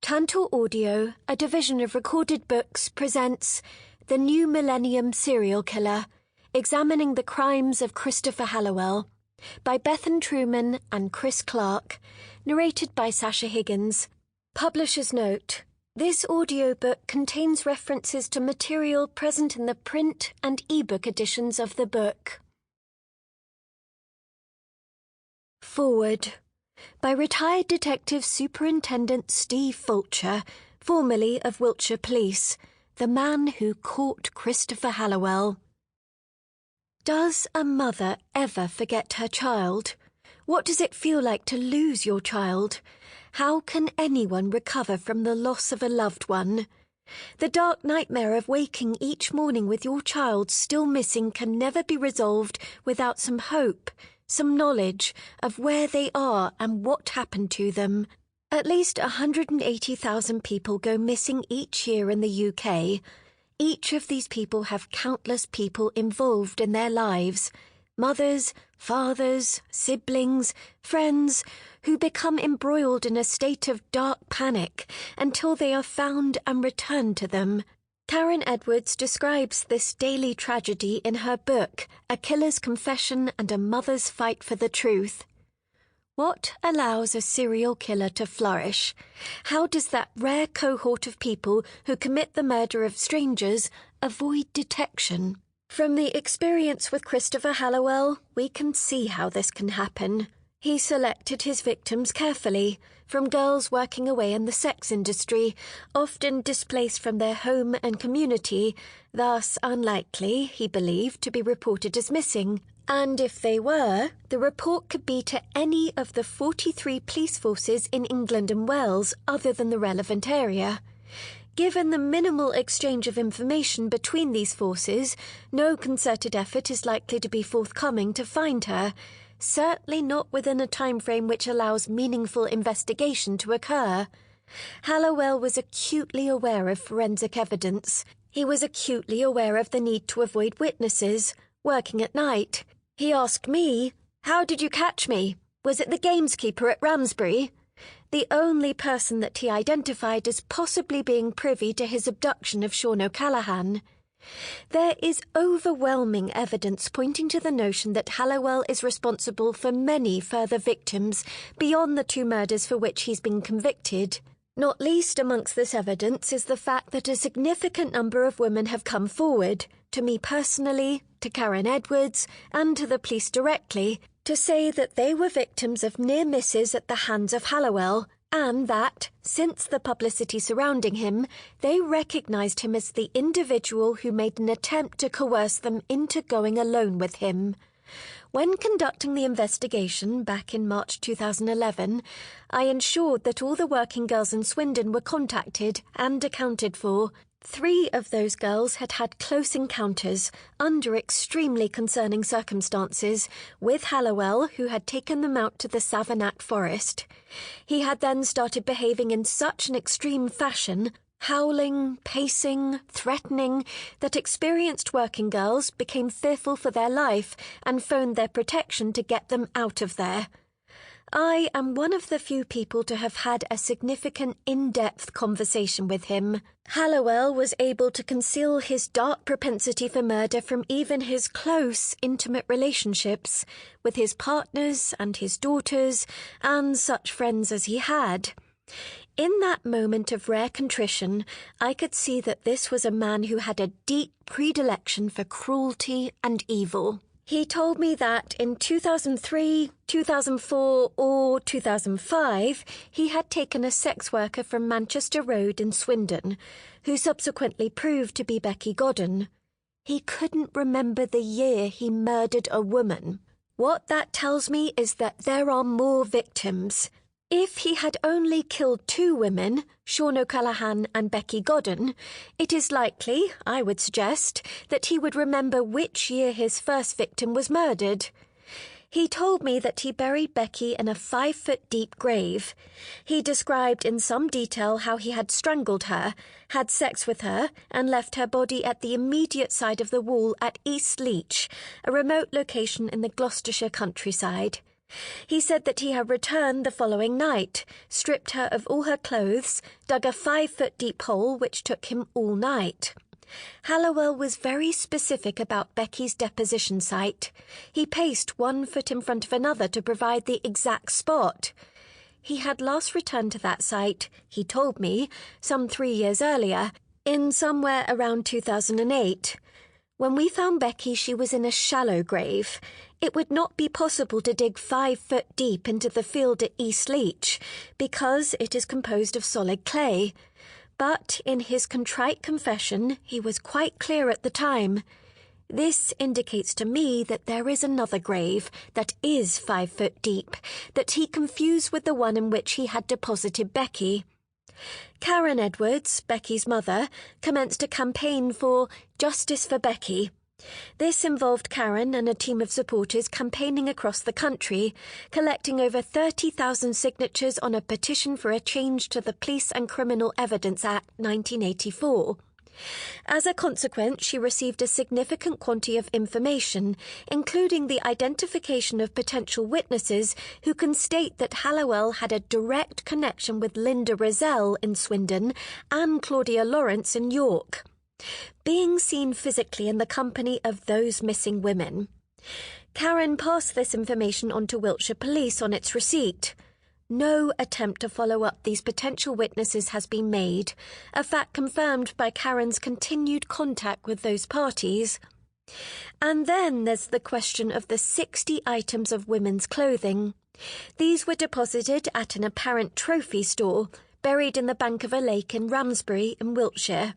Tantor Audio, a division of Recorded Books, presents The New Millennium Serial Killer, examining the crimes of Christopher Halliwell, by Bethan Trueman and Chris Clark, narrated by Sasha Higgins. Publisher's note: this audiobook contains references to material present in the print and ebook editions of the book. Forward. By retired Detective Superintendent Stephen Fulcher, formerly of Wiltshire Police, the man who caught Christopher Halliwell. Does a mother ever forget her child? What does it feel like to lose your child? How can anyone recover from the loss of a loved one? The dark nightmare of waking each morning with your child still missing can never be resolved without some hope, some knowledge of where they are and what happened to them. At least 180,000 people go missing each year in the UK. Each of these people have countless people involved in their lives. Mothers, fathers, siblings, friends, who become embroiled in a state of dark panic until they are found and returned to them. Godden-Edwards describes this daily tragedy in her book, A Killer's Confession and a Mother's Fight for the Truth. What allows a serial killer to flourish? How does that rare cohort of people who commit the murder of strangers avoid detection? From the experience with Christopher Halliwell, we can see how this can happen. He selected his victims carefully, from girls working away in the sex industry, often displaced from their home and community, thus unlikely, he believed, to be reported as missing. And if they were, the report could be to any of the 43 police forces in England and Wales other than the relevant area. Given the minimal exchange of information between these forces, no concerted effort is likely to be forthcoming to find her, certainly not within a time frame which allows meaningful investigation to occur. Halliwell was acutely aware of forensic evidence. He was acutely aware of the need to avoid witnesses, working at night. He asked me, "How did you catch me? Was it the gameskeeper at Ramsbury?" The only person that he identified as possibly being privy to his abduction of Sian O'Callaghan. There is overwhelming evidence pointing to the notion that Halliwell is responsible for many further victims beyond the 2 murders for which he's been convicted. Not least amongst this evidence is the fact that a significant number of women have come forward, to me personally, to Godden-Edwards, and to the police directly, to say that they were victims of near misses at the hands of Halliwell, and that, since the publicity surrounding him, they recognised him as the individual who made an attempt to coerce them into going alone with him. When conducting the investigation back in March 2011, I ensured that all the working girls in Swindon were contacted and accounted for. 3 of those girls had had close encounters, under extremely concerning circumstances, with Halliwell, who had taken them out to the Savernake forest. He had then started behaving in such an extreme fashion, howling, pacing, threatening, that experienced working girls became fearful for their life and phoned their protection to get them out of there. I am one of the few people to have had a significant in-depth conversation with him. Halliwell was able to conceal his dark propensity for murder from even his close, intimate relationships with his partners and his daughters and such friends as he had. In that moment of rare contrition, I could see that this was a man who had a deep predilection for cruelty and evil. He told me that in 2003, 2004 or 2005, he had taken a sex worker from Manchester Road in Swindon, who subsequently proved to be Becky Godden. He couldn't remember the year he murdered a woman. What that tells me is that there are more victims. If he had only killed 2 women, Sian O'Callaghan and Becky Godden, it is likely, I would suggest, that he would remember which year his first victim was murdered. He told me that he buried Becky in a 5-foot-deep grave. He described in some detail how he had strangled her, had sex with her, and left her body at the immediate side of the wall at East Leach, a remote location in the Gloucestershire countryside. He said that he had returned the following night, stripped her of all her clothes, dug a 5-foot-deep hole which took him all night. Halliwell was very specific about Becky's deposition site. He paced 1 foot in front of another to provide the exact spot. He had last returned to that site, he told me, some 3 years earlier, in somewhere around 2008. When we found Becky, she was in a shallow grave. It would not be possible to dig 5 foot deep into the field at East Leach, because it is composed of solid clay. But in his contrite confession, he was quite clear at the time. This indicates to me that there is another grave that is 5 foot deep, that he confused with the one in which he had deposited Becky. Karen Edwards, Becky's mother, commenced a campaign for Justice for Becky. This involved Karen and a team of supporters campaigning across the country, collecting over 30,000 signatures on a petition for a change to the Police and Criminal Evidence Act 1984. As a consequence, she received a significant quantity of information, including the identification of potential witnesses who can state that Halliwell had a direct connection with Linda Rozelle in Swindon and Claudia Lawrence in York. Being seen physically in the company of those missing women. Karen passed this information on to Wiltshire Police on its receipt. No attempt to follow up these potential witnesses has been made, a fact confirmed by Karen's continued contact with those parties. And then there's the question of the 60 items of women's clothing. These were deposited at an apparent trophy store, buried in the bank of a lake in Ramsbury in Wiltshire.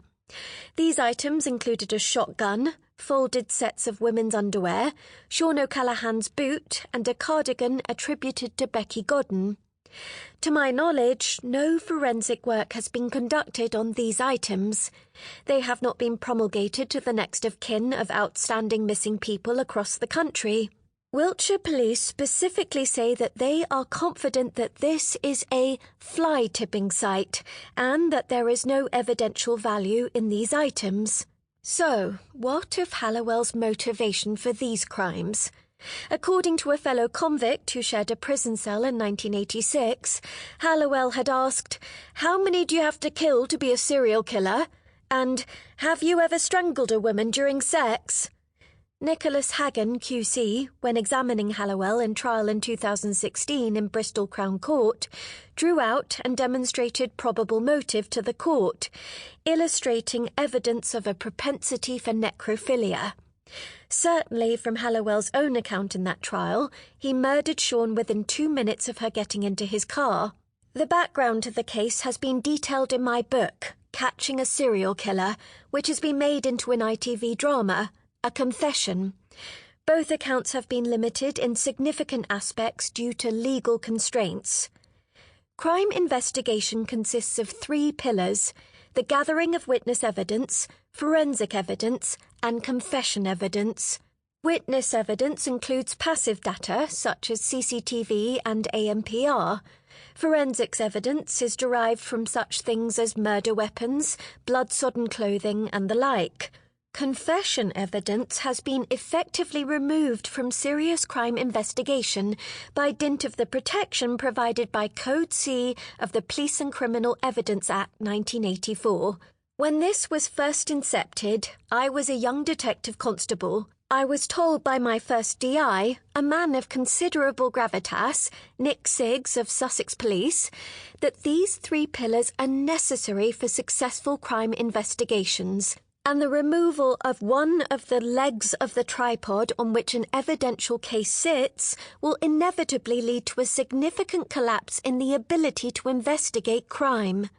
These items included a shotgun, folded sets of women's underwear, Sian O'Callaghan's boot, and a cardigan attributed to Becky Godden. To my knowledge, no forensic work has been conducted on these items. They have not been promulgated to the next of kin of outstanding missing people across the country. Wiltshire Police specifically say that they are confident that this is a fly-tipping site and that there is no evidential value in these items. So, what of Halliwell's motivation for these crimes? According to a fellow convict who shared a prison cell in 1986, Halliwell had asked, "How many do you have to kill to be a serial killer?" and "Have you ever strangled a woman during sex?" Nicholas Hagan, QC, when examining Halliwell in trial in 2016 in Bristol Crown Court, drew out and demonstrated probable motive to the court, illustrating evidence of a propensity for necrophilia. Certainly, from Halliwell's own account in that trial, he murdered Sian within 2 minutes of her getting into his car. The background to the case has been detailed in my book, Catching a Serial Killer, which has been made into an ITV drama, A Confession. Both accounts have been limited in significant aspects due to legal constraints. Crime investigation consists of 3 pillars: the gathering of witness evidence, forensic evidence, and confession evidence. Witness evidence includes passive data, such as CCTV and AMPR. Forensics evidence is derived from such things as murder weapons, blood-sodden clothing, and the like. Confession evidence has been effectively removed from serious crime investigation by dint of the protection provided by Code C of the Police and Criminal Evidence Act 1984. When this was first incepted, I was a young detective constable. I was told by my first DI, a man of considerable gravitas, Nick Siggs of Sussex Police, that these 3 pillars are necessary for successful crime investigations, and the removal of one of the legs of the tripod on which an evidential case sits will inevitably lead to a significant collapse in the ability to investigate crime.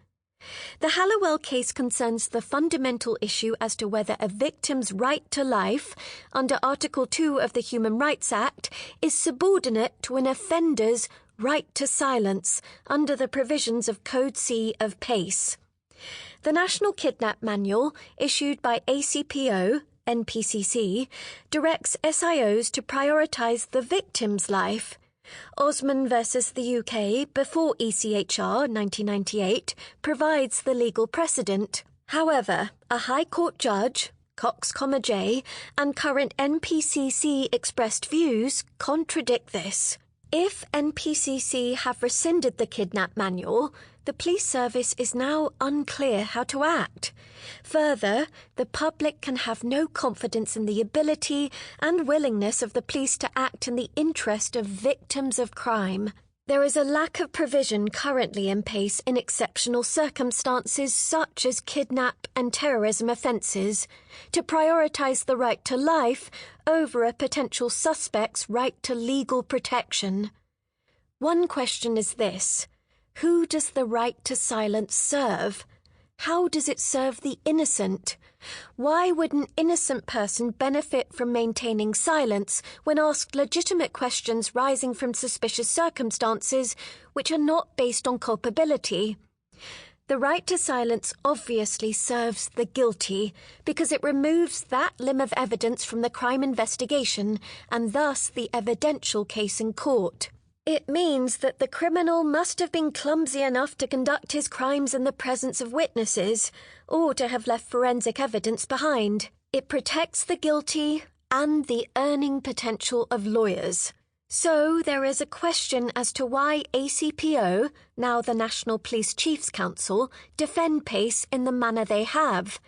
The Halliwell case concerns the fundamental issue as to whether a victim's right to life, under Article 2 of the Human Rights Act, is subordinate to an offender's right to silence under the provisions of Code C of PACE. The National Kidnap Manual, issued by ACPO, NPCC, directs SIOs to prioritise the victim's life. Osman versus the UK, before ECHR 1998, provides the legal precedent. However, a High Court judge, Cox, J, and current NPCC expressed views contradict this. If NPCC have rescinded the kidnap manual, the police service is now unclear how to act. Further, the public can have no confidence in the ability and willingness of the police to act in the interest of victims of crime. There is a lack of provision currently in place in exceptional circumstances such as kidnap and terrorism offences to prioritise the right to life over a potential suspect's right to legal protection. One question is this: who does the right to silence serve? How does it serve the innocent? Why would an innocent person benefit from maintaining silence when asked legitimate questions rising from suspicious circumstances which are not based on culpability? The right to silence obviously serves the guilty because it removes that limb of evidence from the crime investigation and thus the evidential case in court. It means that the criminal must have been clumsy enough to conduct his crimes in the presence of witnesses, or to have left forensic evidence behind. It protects the guilty and the earning potential of lawyers. So there is a question as to why ACPO, now the National Police Chiefs Council, defend PACE in the manner they have.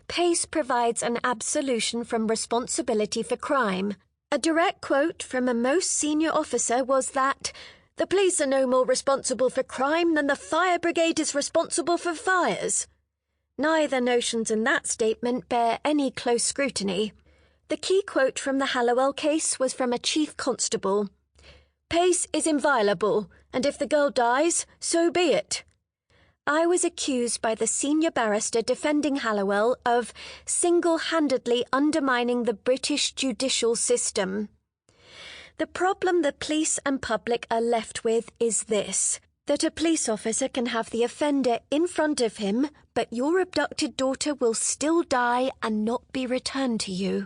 PACE provides an absolution from responsibility for crime. A direct quote from a most senior officer was that the police are no more responsible for crime than the fire brigade is responsible for fires. Neither notions in that statement bear any close scrutiny. The key quote from the Halliwell case was from a chief constable. "Pace is inviolable, and if the girl dies, so be it." I was accused by the senior barrister defending Halliwell of single-handedly undermining the British judicial system. The problem the police and public are left with is this: that a police officer can have the offender in front of him, but your abducted daughter will still die and not be returned to you.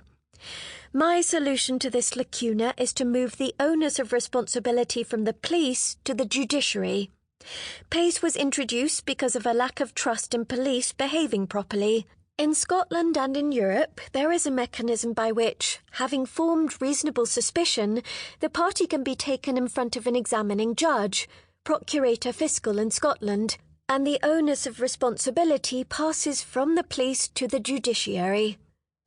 My solution to this lacuna is to move the onus of responsibility from the police to the judiciary. PACE was introduced because of a lack of trust in police behaving properly. In Scotland and in Europe, there is a mechanism by which, having formed reasonable suspicion, the party can be taken in front of an examining judge, Procurator Fiscal in Scotland, and the onus of responsibility passes from the police to the judiciary.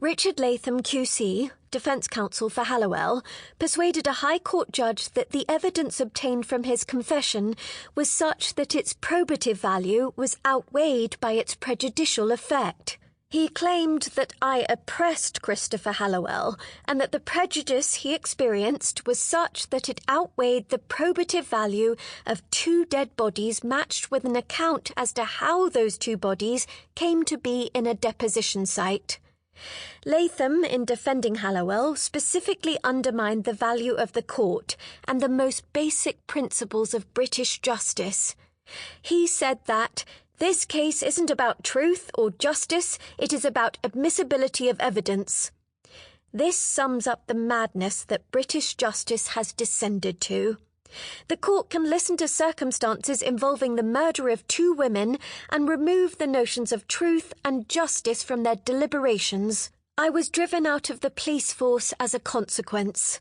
Richard Latham QC, defence counsel for Halliwell, persuaded a High Court judge that the evidence obtained from his confession was such that its probative value was outweighed by its prejudicial effect. He claimed that I oppressed Christopher Halliwell and that the prejudice he experienced was such that it outweighed the probative value of 2 dead bodies matched with an account as to how those 2 bodies came to be in a deposition site. Latham, in defending Halliwell, specifically undermined the value of the court and the most basic principles of British justice. He said that this case isn't about truth or justice, it is about admissibility of evidence. This sums up the madness that British justice has descended to. The court can listen to circumstances involving the murder of 2 women and remove the notions of truth and justice from their deliberations. I was driven out of the police force as a consequence.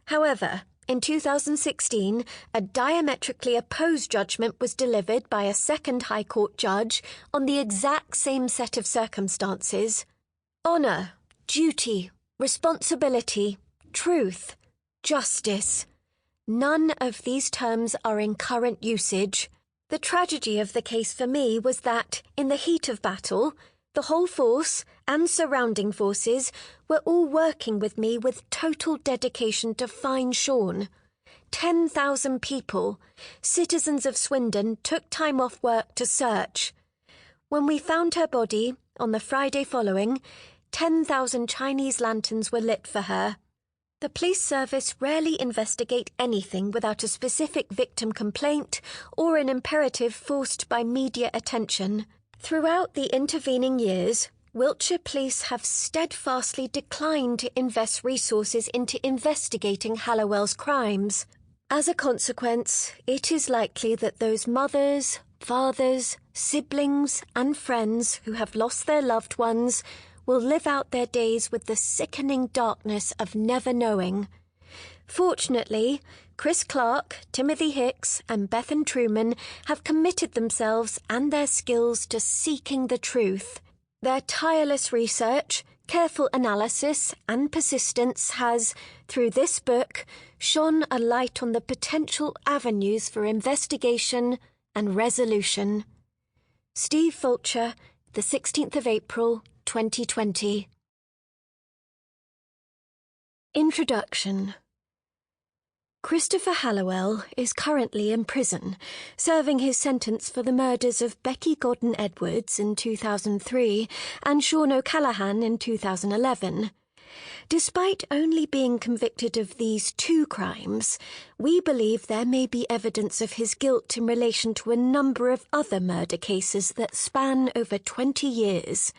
However, in 2016, a diametrically opposed judgment was delivered by a second High Court judge on the exact same set of circumstances. Honour, duty, responsibility, truth, justice. None of these terms are in current usage. The tragedy of the case for me was that, in the heat of battle, the whole force and surrounding forces were all working with me with total dedication to find Sean. 10,000 people, citizens of Swindon, took time off work to search. When we found her body, on the Friday following, 10,000 Chinese lanterns were lit for her. The police service rarely investigate anything without a specific victim complaint or an imperative forced by media attention. Throughout the intervening years, Wiltshire Police have steadfastly declined to invest resources into investigating Halliwell's crimes. As a consequence, it is likely that those mothers, fathers, siblings and friends who have lost their loved ones will live out their days with the sickening darkness of never knowing. Fortunately, Chris Clark, Timothy Hicks, and Bethan Trueman have committed themselves and their skills to seeking the truth. Their tireless research, careful analysis, and persistence has, through this book, shone a light on the potential avenues for investigation and resolution. Steve Fulcher, the 16th of April, 2020. Introduction. Christopher Halliwell is currently in prison, serving his sentence for the murders of Becky Godden-Edwards in 2003 and Sian O'Callaghan in 2011. Despite only being convicted of these two crimes, we believe there may be evidence of his guilt in relation to a number of other murder cases that span over 20 years.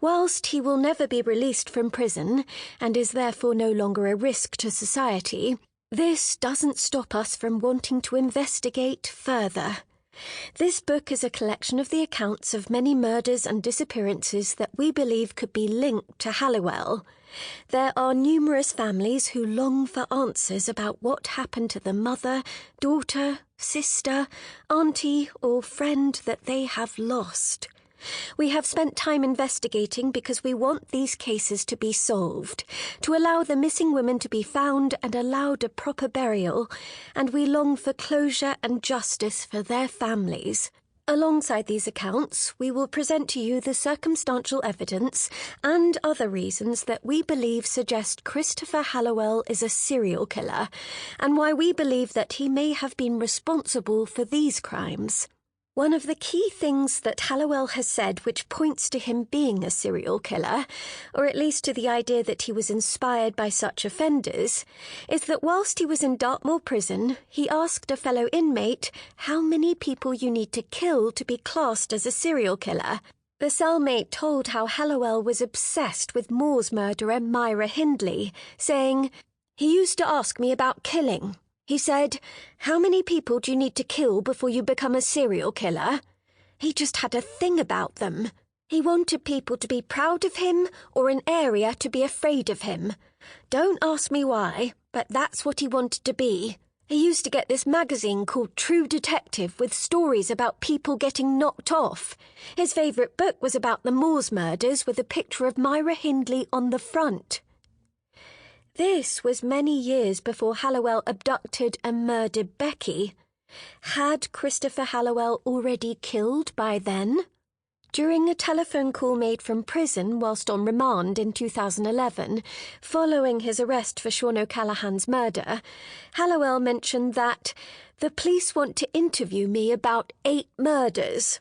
Whilst he will never be released from prison and is therefore no longer a risk to society, this doesn't stop us from wanting to investigate further. This book is a collection of the accounts of many murders and disappearances that we believe could be linked to Halliwell. There are numerous families who long for answers about what happened to the mother, daughter, sister, auntie, or friend that they have lost. We have spent time investigating because we want these cases to be solved, to allow the missing women to be found and allowed a proper burial, and we long for closure and justice for their families. Alongside these accounts, we will present to you the circumstantial evidence and other reasons that we believe suggest Christopher Halliwell is a serial killer, and why we believe that he may have been responsible for these crimes. One of the key things that Halliwell has said which points to him being a serial killer, or at least to the idea that he was inspired by such offenders, is that whilst he was in Dartmoor prison, he asked a fellow inmate how many people you need to kill to be classed as a serial killer. The cellmate told how Halliwell was obsessed with Moore's murderer Myra Hindley, saying, "He used to ask me about killing. He said, 'How many people do you need to kill before you become a serial killer?' He just had a thing about them. He wanted people to be proud of him or an area to be afraid of him. Don't ask me why, but that's what he wanted to be. He used to get this magazine called True Detective with stories about people getting knocked off. His favourite book was about the Moore's murders with a picture of Myra Hindley on the front." This was many years before Halliwell abducted and murdered Becky. Had Christopher Halliwell already killed by then? During a telephone call made from prison whilst on remand in 2011, following his arrest for Sian O'Callaghan's murder, Halliwell mentioned that the police want to interview me about 8 murders.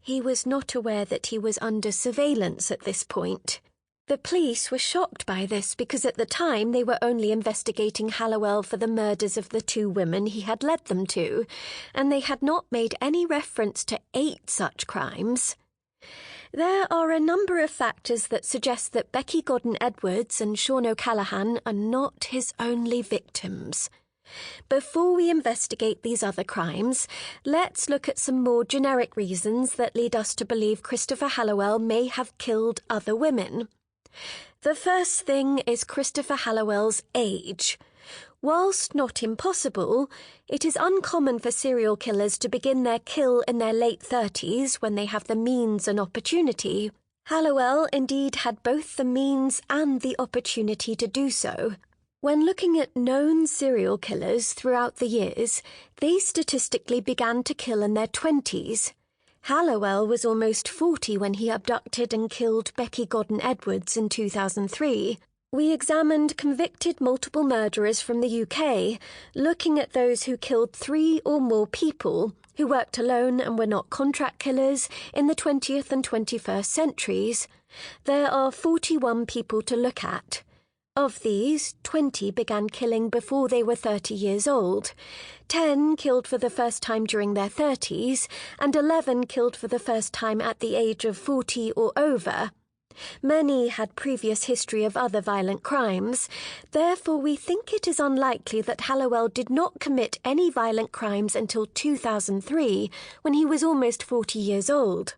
He was not aware that he was under surveillance at this point. The police were shocked by this because at the time they were only investigating Halliwell for the murders of the 2 women he had led them to, and they had not made any reference to 8 such crimes. There are a number of factors that suggest that Becky Godden-Edwards and Sian O'Callaghan are not his only victims. Before we investigate these other crimes, let's look at some more generic reasons that lead us to believe Christopher Halliwell may have killed other women. The first thing is Christopher Halliwell's age. Whilst not impossible, it is uncommon for serial killers to begin their kill in their late 30s when they have the means and opportunity. Halliwell indeed had both the means and the opportunity to do so. When looking at known serial killers throughout the years, they statistically began to kill in their 20s. Halliwell was almost 40 when he abducted and killed Becky Godden-Edwards in 2003. We examined convicted multiple murderers from the UK, looking at those who killed 3 or more people, who worked alone and were not contract killers, in the 20th and 21st centuries. There are 41 people to look at. Of these, 20 began killing before they were 30 years old, 10 killed for the first time during their 30s, and 11 killed for the first time at the age of 40 or over. Many had previous history of other violent crimes, therefore we think it is unlikely that Halliwell did not commit any violent crimes until 2003, when he was almost 40 years old.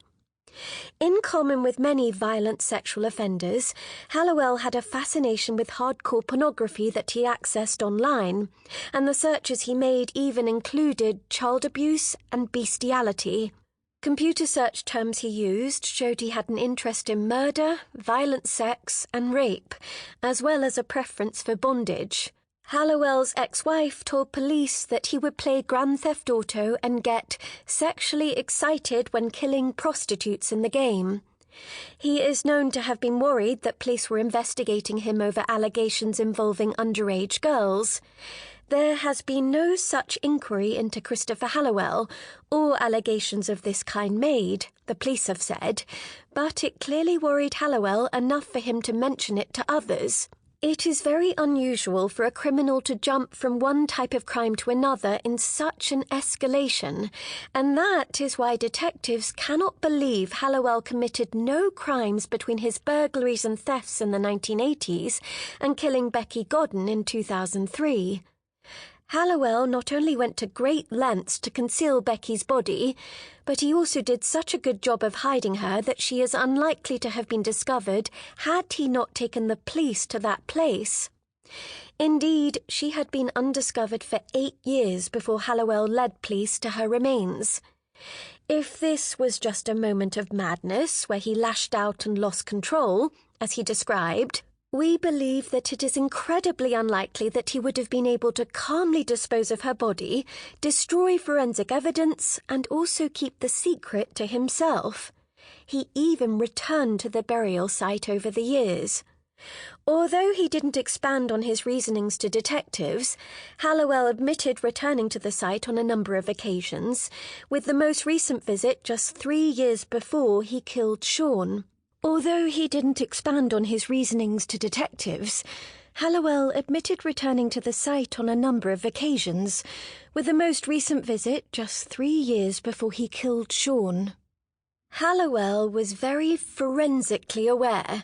In common with many violent sexual offenders, Halliwell had a fascination with hardcore pornography that he accessed online, and the searches he made even included child abuse and bestiality. Computer search terms he used showed he had an interest in murder, violent sex, and rape, as well as a preference for bondage. Halliwell's ex-wife told police that he would play Grand Theft Auto and get sexually excited when killing prostitutes in the game. He is known to have been worried that police were investigating him over allegations involving underage girls. There has been no such inquiry into Christopher Halliwell, or allegations of this kind made, the police have said, but it clearly worried Halliwell enough for him to mention it to others. It is very unusual for a criminal to jump from one type of crime to another in such an escalation, and that is why detectives cannot believe Halliwell committed no crimes between his burglaries and thefts in the 1980s and killing Becky Godden in 2003. Halliwell not only went to great lengths to conceal Becky's body, but he also did such a good job of hiding her that she is unlikely to have been discovered had he not taken the police to that place. Indeed, she had been undiscovered for 8 years before Halliwell led police to her remains. If this was just a moment of madness where he lashed out and lost control, as he described, we believe that it is incredibly unlikely that he would have been able to calmly dispose of her body, destroy forensic evidence, and also keep the secret to himself. He even returned to the burial site over the years. Although he didn't expand on his reasonings to detectives, Halliwell admitted returning to the site on a number of occasions, with the most recent visit just 3 years before he killed Sean. Although he didn't expand on his reasonings to detectives, Halliwell admitted returning to the site on a number of occasions, with the most recent visit just 3 years before he killed Sean. Halliwell was very forensically aware.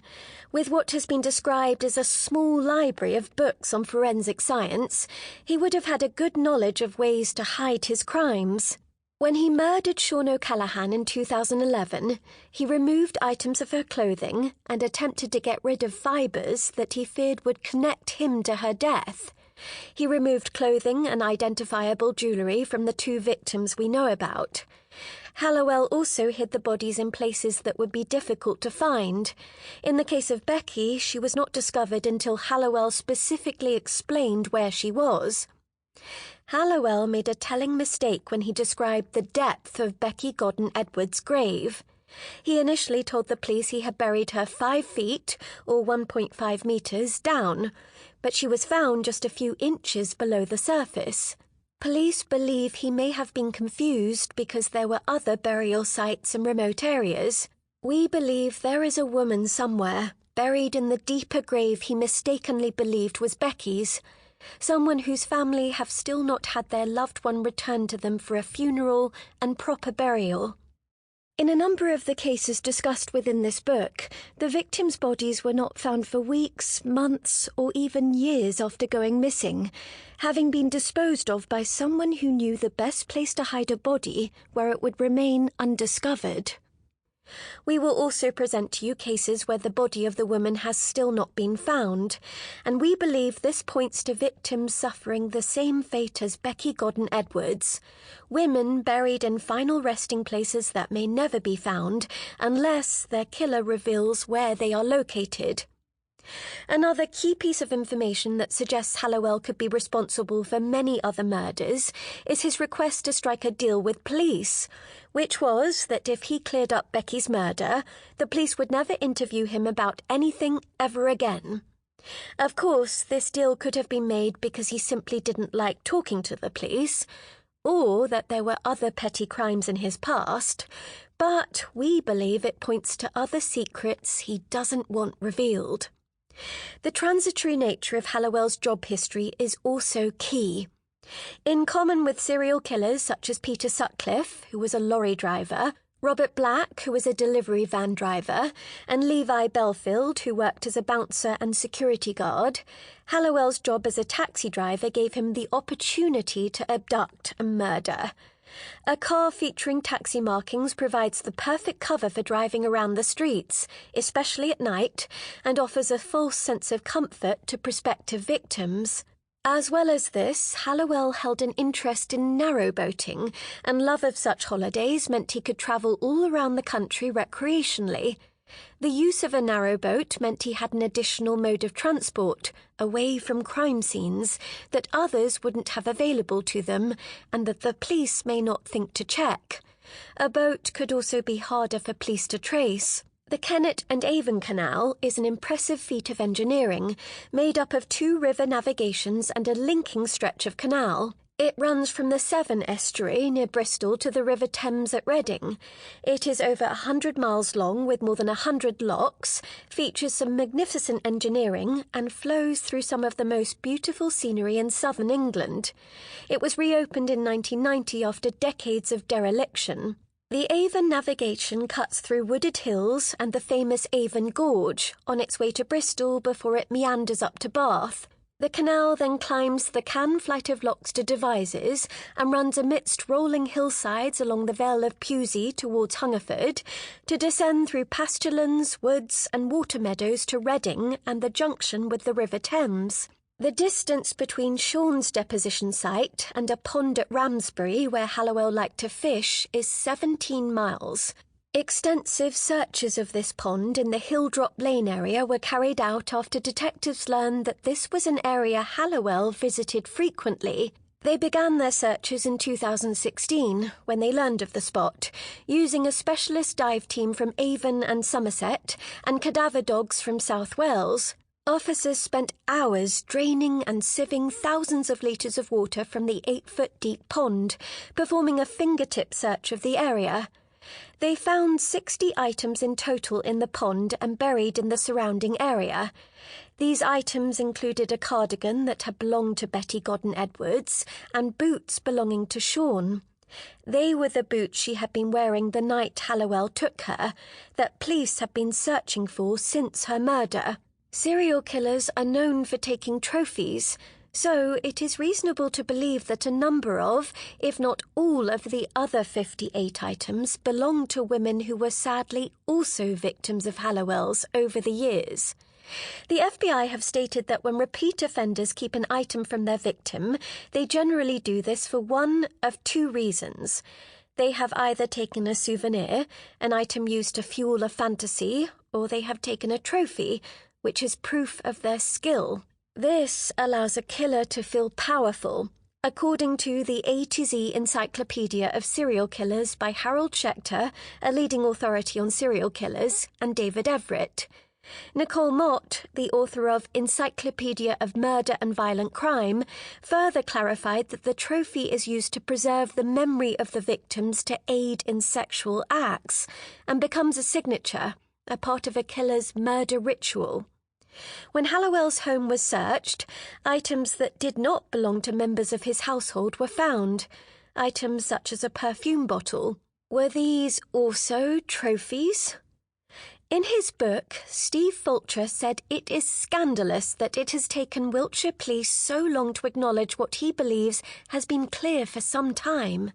With what has been described as a small library of books on forensic science, he would have had a good knowledge of ways to hide his crimes. When he murdered Sian O'Callaghan in 2011, he removed items of her clothing and attempted to get rid of fibres that he feared would connect him to her death. He removed clothing and identifiable jewellery from the 2 victims we know about. Halliwell also hid the bodies in places that would be difficult to find. In the case of Becky, she was not discovered until Halliwell specifically explained where she was. Halliwell made a telling mistake when he described the depth of Becky Godden-Edwards' grave. He initially told the police he had buried her 5 feet, or 1.5 metres, down, but she was found just a few inches below the surface. Police believe he may have been confused because there were other burial sites in remote areas. We believe there is a woman somewhere, buried in the deeper grave he mistakenly believed was Becky's. Someone whose family have still not had their loved one returned to them for a funeral and proper burial. In a number of the cases discussed within this book, the victims' bodies were not found for weeks, months, or even years after going missing, having been disposed of by someone who knew the best place to hide a body where it would remain undiscovered. We will also present to you cases where the body of the woman has still not been found, and we believe this points to victims suffering the same fate as Becky Godden-Edwards, women buried in final resting places that may never be found unless their killer reveals where they are located. Another key piece of information that suggests Halliwell could be responsible for many other murders is his request to strike a deal with police, which was that if he cleared up Becky's murder, the police would never interview him about anything ever again. Of course, this deal could have been made because he simply didn't like talking to the police, or that there were other petty crimes in his past, but we believe it points to other secrets he doesn't want revealed. The transitory nature of Halliwell's job history is also key. In common with serial killers such as Peter Sutcliffe, who was a lorry driver, Robert Black, who was a delivery van driver, and Levi Belfield, who worked as a bouncer and security guard, Halliwell's job as a taxi driver gave him the opportunity to abduct and murder. A car featuring taxi markings provides the perfect cover for driving around the streets, especially at night, and offers a false sense of comfort to prospective victims. As well as this, Halliwell held an interest in narrowboating, and love of such holidays meant he could travel all around the country recreationally. The use of a narrowboat meant he had an additional mode of transport, away from crime scenes, that others wouldn't have available to them, and that the police may not think to check. A boat could also be harder for police to trace. The Kennet and Avon Canal is an impressive feat of engineering, made up of 2 river navigations and a linking stretch of canal. It runs from the Severn estuary near Bristol to the River Thames at Reading. It is over 100 miles long with more than 100 locks, features some magnificent engineering, and flows through some of the most beautiful scenery in southern England. It was reopened in 1990 after decades of dereliction. The Avon navigation cuts through wooded hills and the famous Avon Gorge on its way to Bristol before it meanders up to Bath. The canal then climbs the Cann flight of locks to Devizes and runs amidst rolling hillsides along the Vale of Pewsey towards Hungerford, to descend through pasturelands, woods and water meadows to Reading and the junction with the River Thames. The distance between Sean's deposition site and a pond at Ramsbury where Halliwell liked to fish is 17 miles. Extensive searches of this pond in the Hilldrop Lane area were carried out after detectives learned that this was an area Halliwell visited frequently. They began their searches in 2016, when they learned of the spot, using a specialist dive team from Avon and Somerset and cadaver dogs from South Wales. Officers spent hours draining and sieving thousands of litres of water from the 8-foot-deep pond, performing a fingertip search of the area. They found 60 items in total in the pond and buried in the surrounding area. These items included a cardigan that had belonged to Becky Godden-Edwards and boots belonging to Sean. They were the boots she had been wearing the night Halliwell took her, that police had been searching for since her murder. Serial killers are known for taking trophies, so it is reasonable to believe that a number of, if not all of the other 58 items belonged to women who were sadly also victims of Halliwell's over the years. The FBI have stated that when repeat offenders keep an item from their victim, they generally do this for one of 2 reasons. They have either taken a souvenir, an item used to fuel a fantasy, or they have taken a trophy, which is proof of their skill. This allows a killer to feel powerful, according to the A to Z Encyclopedia of Serial Killers by Harold Schechter, a leading authority on serial killers, and David Everett. Nicole Mott, the author of Encyclopedia of Murder and Violent Crime, further clarified that the trophy is used to preserve the memory of the victims to aid in sexual acts, and becomes a signature, a part of a killer's murder ritual. When Halliwell's home was searched, items that did not belong to members of his household were found, items such as a perfume bottle. Were these also trophies? In his book, Steve Fulcher said it is scandalous that it has taken Wiltshire police so long to acknowledge what he believes has been clear for some time.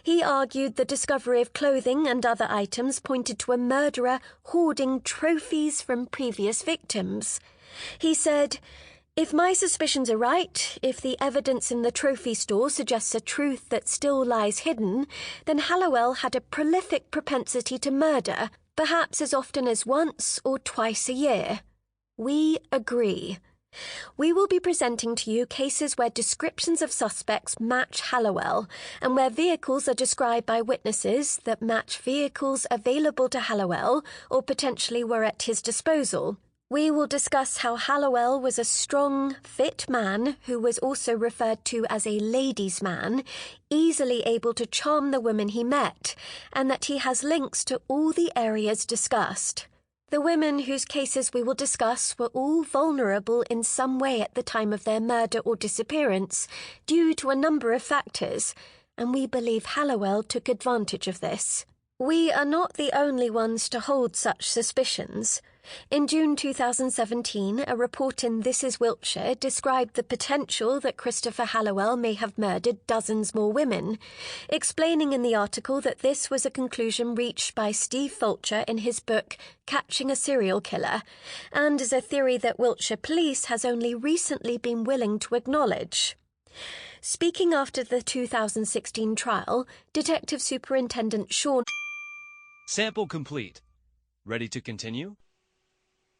He argued the discovery of clothing and other items pointed to a murderer hoarding trophies from previous victims. He said, "If my suspicions are right, if the evidence in the trophy store suggests a truth that still lies hidden, then Halliwell had a prolific propensity to murder, perhaps as often as once or twice a year. We agree. We will be presenting to you cases where descriptions of suspects match Halliwell, and where vehicles are described by witnesses that match vehicles available to Halliwell or potentially were at his disposal. We will discuss how Halliwell was a strong, fit man who was also referred to as a ladies' man, easily able to charm the women he met, and that he has links to all the areas discussed. The women whose cases we will discuss were all vulnerable in some way at the time of their murder or disappearance, due to a number of factors, and we believe Halliwell took advantage of this. We are not the only ones to hold such suspicions. In June 2017, a report in This Is Wiltshire described the potential that Christopher Halliwell may have murdered dozens more women, explaining in the article that this was a conclusion reached by Steve Fulcher in his book Catching a Serial Killer, and is a theory that Wiltshire Police has only recently been willing to acknowledge. Speaking after the 2016 trial, Detective Superintendent Sean... Sample complete. Ready to continue?